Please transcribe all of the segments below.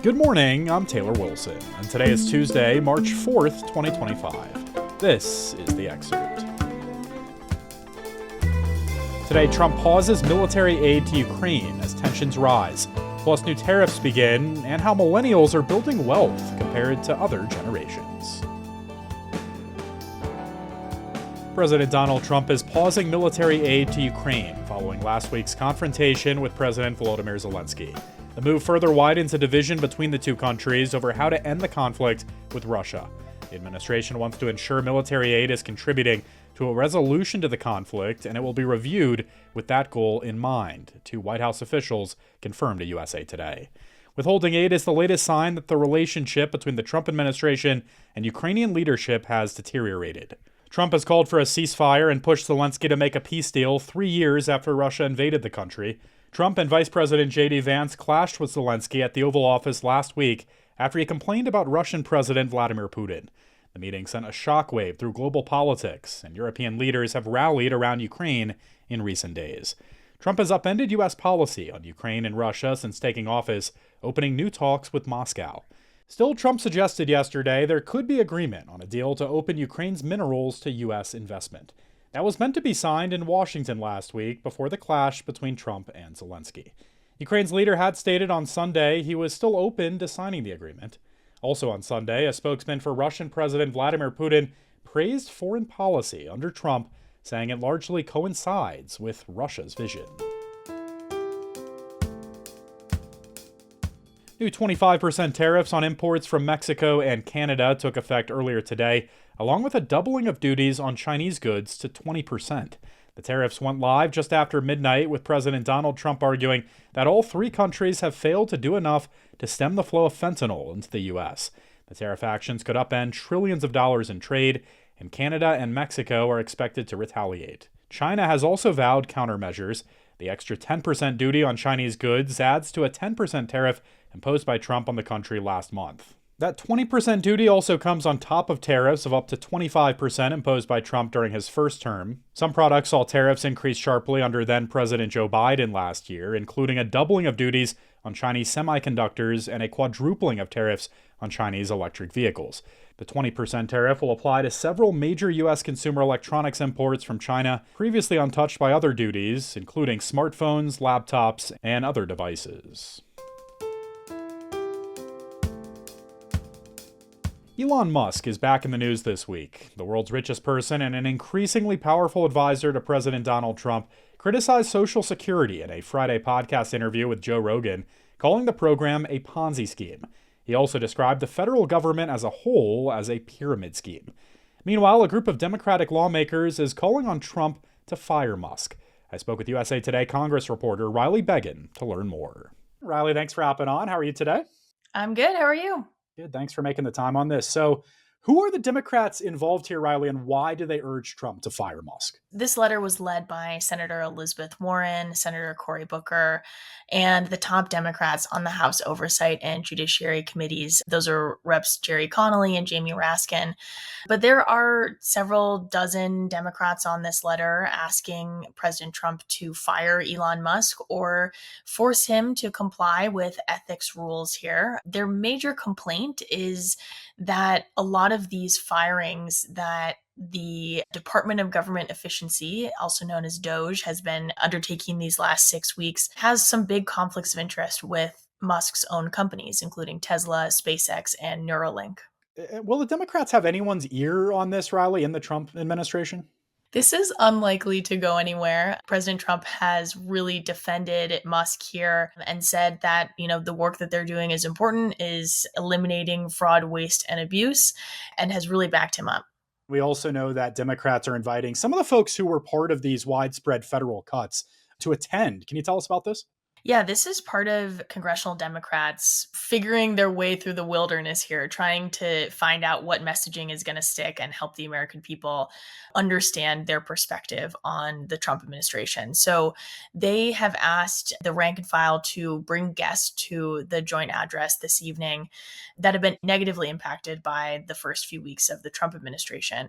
Good morning, I'm Taylor Wilson, and today is Tuesday, March 4th, 2025. This is the Excerpt. Today, Trump pauses military aid to Ukraine as tensions rise, plus new tariffs begin, and how millennials are building wealth compared to other generations. President Donald Trump is pausing military aid to Ukraine following last week's confrontation with President Volodymyr Zelensky. The move further widens a division between the two countries over how to end the conflict with Russia. The administration wants to ensure military aid is contributing to a resolution to the conflict, and it will be reviewed with that goal in mind, two White House officials confirmed to USA Today. Withholding aid is the latest sign that the relationship between the Trump administration and Ukrainian leadership has deteriorated. Trump has called for a ceasefire and pushed Zelensky to make a peace deal 3 years after Russia invaded the country. Trump and Vice President J.D. Vance clashed with Zelensky at the Oval Office last week after he complained about Russian President Vladimir Putin. The meeting sent a shockwave through global politics, and European leaders have rallied around Ukraine in recent days. Trump has upended U.S. policy on Ukraine and Russia since taking office, opening new talks with Moscow. Still, Trump suggested yesterday there could be agreement on a deal to open Ukraine's minerals to U.S. investment. That was meant to be signed in Washington last week before the clash between Trump and Zelensky. Ukraine's leader had stated on Sunday he was still open to signing the agreement. Also on Sunday, a spokesman for Russian President Vladimir Putin praised foreign policy under Trump, saying it largely coincides with Russia's vision. New 25% tariffs on imports from Mexico and Canada took effect earlier today, along with a doubling of duties on Chinese goods to 20%. The tariffs went live just after midnight, with President Donald Trump arguing that all three countries have failed to do enough to stem the flow of fentanyl into the U.S. The tariff actions could upend trillions of dollars in trade, and Canada and Mexico are expected to retaliate. China has also vowed countermeasures. The extra 10% duty on Chinese goods adds to a 10% tariff imposed by Trump on the country last month. That 20% duty also comes on top of tariffs of up to 25% imposed by Trump during his first term. Some products saw tariffs increase sharply under then-President Joe Biden last year, including a doubling of duties on Chinese semiconductors and a quadrupling of tariffs on Chinese electric vehicles. The 20% tariff will apply to several major U.S. consumer electronics imports from China, previously untouched by other duties, including smartphones, laptops, and other devices. Elon Musk is back in the news this week. The world's richest person and an increasingly powerful advisor to President Donald Trump criticized Social Security in a Friday podcast interview with Joe Rogan, calling the program a Ponzi scheme. He also described the federal government as a whole as a pyramid scheme. Meanwhile, a group of Democratic lawmakers is calling on Trump to fire Musk. I spoke with USA Today Congress reporter Riley Beggin to learn more. Riley, thanks for hopping on. How are you today? I'm good. How are you? Good. Thanks for making the time on this. So, who are the Democrats involved here, Riley, and why do they urge Trump to fire Musk? This letter was led by Senator Elizabeth Warren, Senator Cory Booker, and the top Democrats on the House Oversight and Judiciary Committees. Those are Reps Jerry Connolly and Jamie Raskin. But there are several dozen Democrats on this letter asking President Trump to fire Elon Musk or force him to comply with ethics rules here. Their major complaint is that a lot of these firings that the Department of Government Efficiency, also known as DOGE, has been undertaking these last 6 weeks, has some big conflicts of interest with Musk's own companies, including Tesla, SpaceX, and Neuralink. Will the Democrats have anyone's ear on this, Riley, in the Trump administration? This is unlikely to go anywhere. President Trump has really defended Musk here and said that, the work that they're doing is important, is eliminating fraud, waste, and abuse, and has really backed him up. We also know that Democrats are inviting some of the folks who were part of these widespread federal cuts to attend. Can you tell us about this? Yeah, this is part of congressional Democrats figuring their way through the wilderness here, trying to find out what messaging is going to stick and help the American people understand their perspective on the Trump administration. So they have asked the rank and file to bring guests to the joint address this evening that have been negatively impacted by the first few weeks of the Trump administration.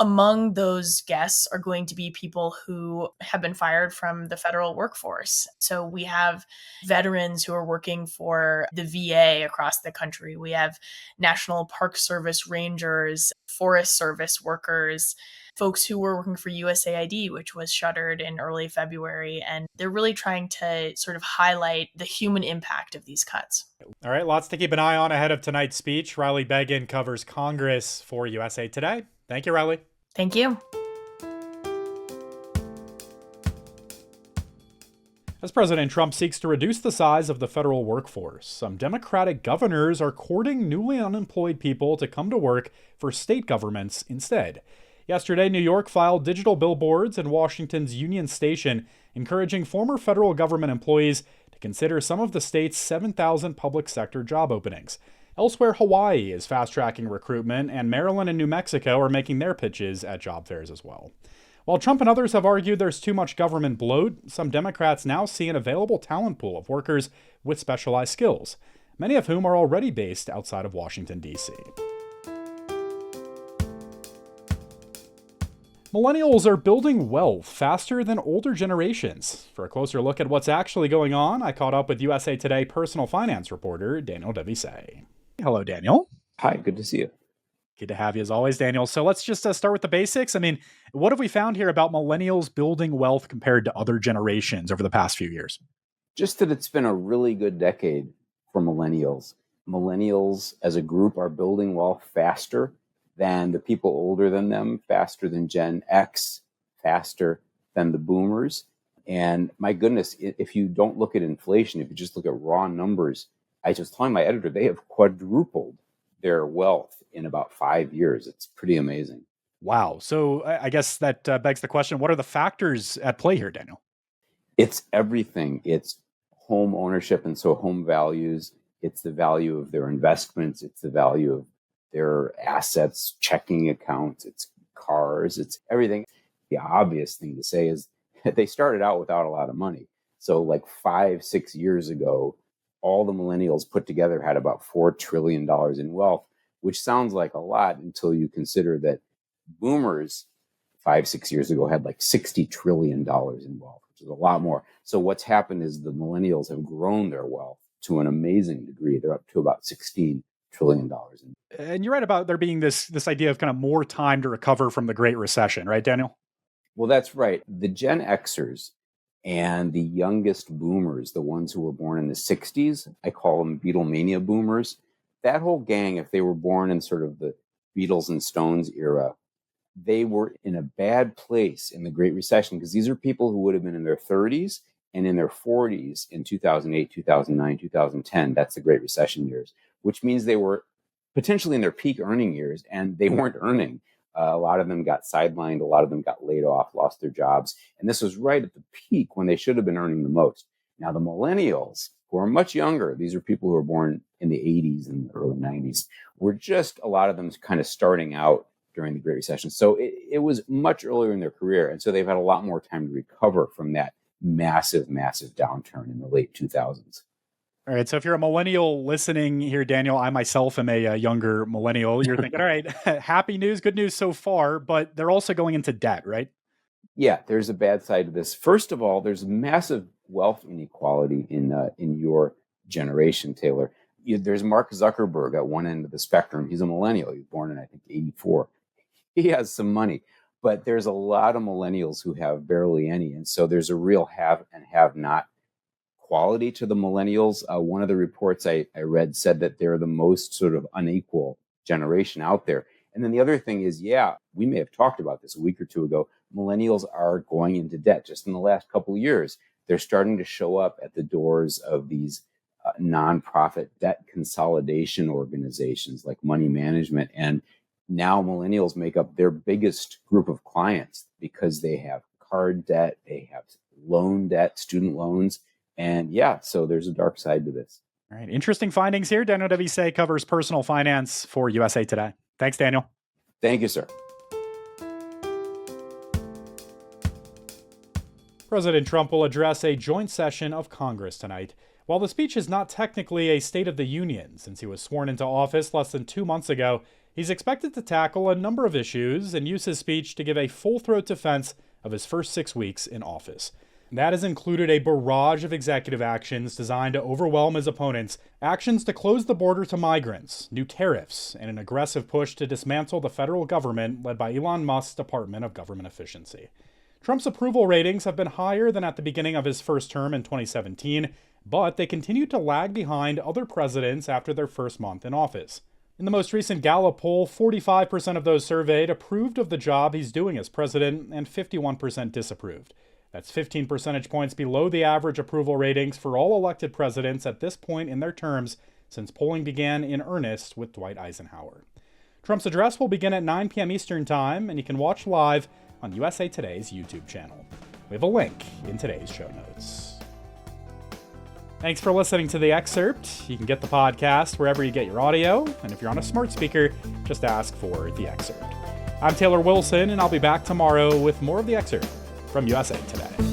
Among those guests are going to be people who have been fired from the federal workforce. So we have veterans who are working for the VA across the country. We have National Park Service rangers, Forest Service workers, folks who were working for USAID, which was shuttered in early February. And they're really trying to sort of highlight the human impact of these cuts. All right, lots to keep an eye on ahead of tonight's speech. Riley Beggin covers Congress for USA Today. Thank you, Riley. Thank you. As President Trump seeks to reduce the size of the federal workforce, some Democratic governors are courting newly unemployed people to come to work for state governments instead. Yesterday, New York filed digital billboards in Washington's Union Station, encouraging former federal government employees to consider some of the state's 7,000 public sector job openings. Elsewhere, Hawaii is fast-tracking recruitment, and Maryland and New Mexico are making their pitches at job fairs as well. While Trump and others have argued there's too much government bloat, some Democrats now see an available talent pool of workers with specialized skills, many of whom are already based outside of Washington, D.C. Millennials are building wealth faster than older generations. For a closer look at what's actually going on, I caught up with USA Today personal finance reporter Daniel Devise. Hello, Daniel. Hi, good to see you. Good to have you as always, Daniel. So let's just start with the basics. I mean, what have we found here about millennials building wealth compared to other generations over the past few years? Just that it's been a really good decade for millennials. Millennials as a group are building wealth faster than the people older than them, faster than Gen X, faster than the boomers. And my goodness, if you don't look at inflation, if you just look at raw numbers, I was telling my editor, they have quadrupled their wealth in about 5 years. It's pretty amazing. Wow. So I guess that begs the question, what are the factors at play here, Daniel? It's everything. It's home ownership, and so home values. It's the value of their investments. It's the value of their assets, checking accounts. It's cars. It's everything. The obvious thing to say is that they started out without a lot of money. So like 5-6 years ago, all the millennials put together had about $4 trillion in wealth, which sounds like a lot until you consider that boomers 5-6 years ago had like $60 trillion in wealth, which is a lot more. So what's happened is the millennials have grown their wealth to an amazing degree. They're up to about $16 trillion. And you're right about there being this idea of kind of more time to recover from the Great Recession, right, Daniel? Well, that's right. The Gen Xers and the youngest boomers, the ones who were born in the 60s, I call them Beatlemania boomers. That whole gang, if they were born in sort of the Beatles and Stones era, they were in a bad place in the Great Recession because these are people who would have been in their 30s and in their 40s in 2008, 2009, 2010. That's the Great Recession years, which means they were potentially in their peak earning years and they weren't earning. A lot of them got sidelined. A lot of them got laid off, lost their jobs. And this was right at the peak when they should have been earning the most. Now, the millennials, who are much younger, these are people who were born in the 80s and the early 90s, were just a lot of them kind of starting out during the Great Recession. So it was much earlier in their career. And so they've had a lot more time to recover from that massive downturn in the late 2000s. All right. So if you're a millennial listening here, Daniel, I myself am a younger millennial. You're thinking, all right, happy news, good news so far, but they're also going into debt, right? Yeah, there's a bad side to this. First of all, there's massive wealth inequality in your generation, Taylor. There's Mark Zuckerberg at one end of the spectrum. He's a millennial. He was born in, I think, 1984. He has some money, but there's a lot of millennials who have barely any. And so there's a real have and have not quality to the millennials. One of the reports I read said that they're the most sort of unequal generation out there. And then the other thing is, yeah, we may have talked about this a week or two ago. Millennials are going into debt just in the last couple of years. They're starting to show up at the doors of these nonprofit debt consolidation organizations like Money Management. And now millennials make up their biggest group of clients because they have card debt, they have loan debt, student loans. And yeah, so there's a dark side to this. All right. Interesting findings here. Daniel Devise covers personal finance for USA Today. Thanks, Daniel. Thank you, sir. President Trump will address a joint session of Congress tonight. While the speech is not technically a State of the Union, since he was sworn into office less than 2 months ago, He's expected to tackle a number of issues and use his speech to give a full-throat defense of his first 6 weeks in office. That has included a barrage of executive actions designed to overwhelm his opponents, actions to close the border to migrants, new tariffs, and an aggressive push to dismantle the federal government led by Elon Musk's Department of Government Efficiency. Trump's approval ratings have been higher than at the beginning of his first term in 2017, but they continue to lag behind other presidents after their first month in office. In the most recent Gallup poll, 45% of those surveyed approved of the job he's doing as president, and 51% disapproved. That's 15 percentage points below the average approval ratings for all elected presidents at this point in their terms since polling began in earnest with Dwight Eisenhower. Trump's address will begin at 9 p.m. Eastern Time, and you can watch live on USA Today's YouTube channel. We have a link in today's show notes. Thanks for listening to The Excerpt. You can get the podcast wherever you get your audio, and if you're on a smart speaker, just ask for The Excerpt. I'm Taylor Wilson, and I'll be back tomorrow with more of The Excerpt from USA Today.